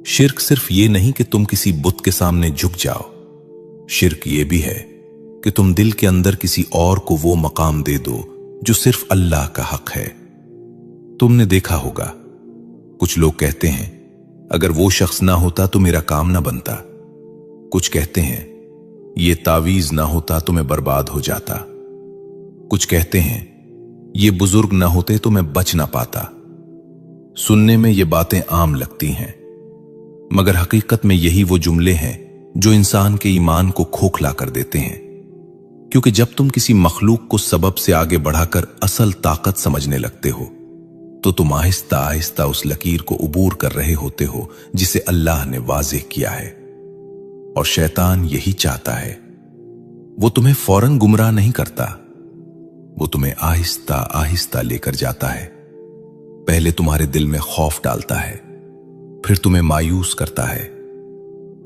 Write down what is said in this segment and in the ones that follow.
शिर्क सिर्फ ये नहीं कि तुम किसी बुत के सामने झुक जाओ, शिर्क ये भी है कि तुम दिल के अंदर किसी और को वो मकाम दे दो जो सिर्फ अल्लाह का हक है। तुमने देखा होगा, कुछ लोग कहते हैं अगर वो शख्स ना होता तो मेरा काम ना बनता। कुछ कहते हैं ये तावीज ना होता तो मैं बर्बाद हो जाता। कुछ कहते हैं ये बुजुर्ग ना होते तो मैं बच ना पाता। सुनने में ये बातें आम लगती हैं, मगर हकीकत में यही वो जुमले हैं जो इंसान के ईमान को खोखला कर देते हैं। क्योंकि जब तुम किसी मखलूक को सबब से आगे बढ़ाकर असल ताकत समझने लगते हो तो तुम आहिस्ता आहिस्ता उस लकीर को उबूर कर रहे होते हो जिसे अल्लाह ने वाज़ेह किया है। और शैतान यही चाहता है, वो तुम्हें फौरन गुमराह नहीं करता, वो तुम्हें आहिस्ता आहिस्ता लेकर जाता है। पहले तुम्हारे दिल में खौफ डालता है, फिर तुम्हें मायूस करता है,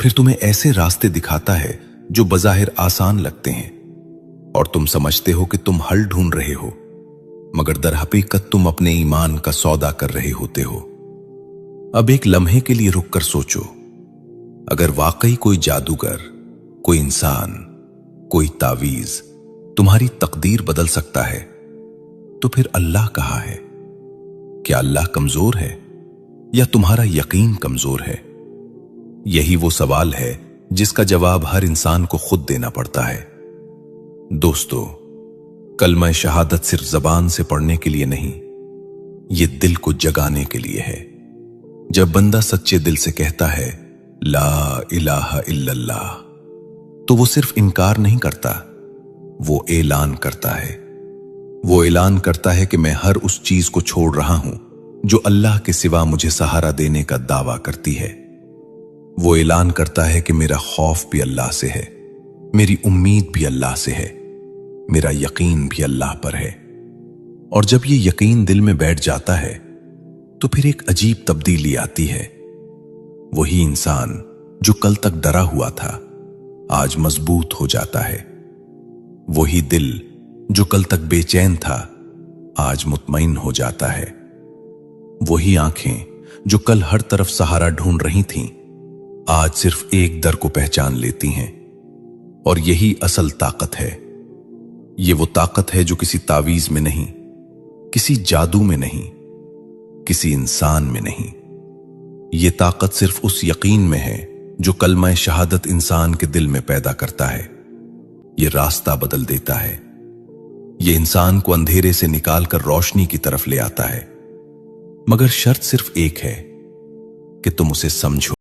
फिर तुम्हें ऐसे रास्ते दिखाता है जो बज़ाहिर आसान लगते हैं और तुम समझते हो कि तुम हल ढूंढ रहे हो, मगर दर हकीकत तुम अपने ईमान का सौदा कर रहे होते हो। अब एक लम्हे के लिए रुक कर सोचो, अगर वाकई कोई जादूगर, कोई इंसान, कोई तावीज तुम्हारी तकदीर बदल सकता है तो फिर अल्लाह कहाँ है? क्या अल्लाह कमजोर है या तुम्हारा यकीन कमजोर है? यही वो सवाल है जिसका जवाब हर इंसान को खुद देना पड़ता है। दोस्तों, कलमा शहादत सिर्फ जबान से पढ़ने के लिए नहीं, ये दिल को जगाने के लिए है। जब बंदा सच्चे दिल से कहता है ला इलाहा इल्लल्लाह, तो वो सिर्फ इनकार नहीं करता, वो ऐलान करता है। वो ऐलान करता है कि मैं हर उस चीज को छोड़ रहा हूं जो अल्लाह के सिवा मुझे सहारा देने का दावा करती है। वो ऐलान करता है कि मेरा खौफ भी अल्लाह से है, मेरी उम्मीद भी अल्लाह से है, मेरा यकीन भी अल्लाह पर है। और जब ये यकीन दिल में बैठ जाता है तो फिर एक अजीब तब्दीली आती है। वही इंसान जो कल तक डरा हुआ था आज मजबूत हो जाता है। वही दिल जो कल तक बेचैन था आज मुतमईन हो जाता है। वही आंखें जो कल हर तरफ सहारा ढूंढ रही थीं आज सिर्फ एक दर को पहचान लेती हैं। और यही असल ताकत है। ये वो ताकत है जो किसी तावीज में नहीं, किसी जादू में नहीं, किसी इंसान में नहीं। ये ताकत सिर्फ उस यकीन में है जो कलमा शहादत इंसान के दिल में पैदा करता है। ये रास्ता बदल देता है, ये इंसान को अंधेरे से निकालकर रोशनी की तरफ ले आता है। मगर शर्त सिर्फ एक है कि तुम उसे समझो।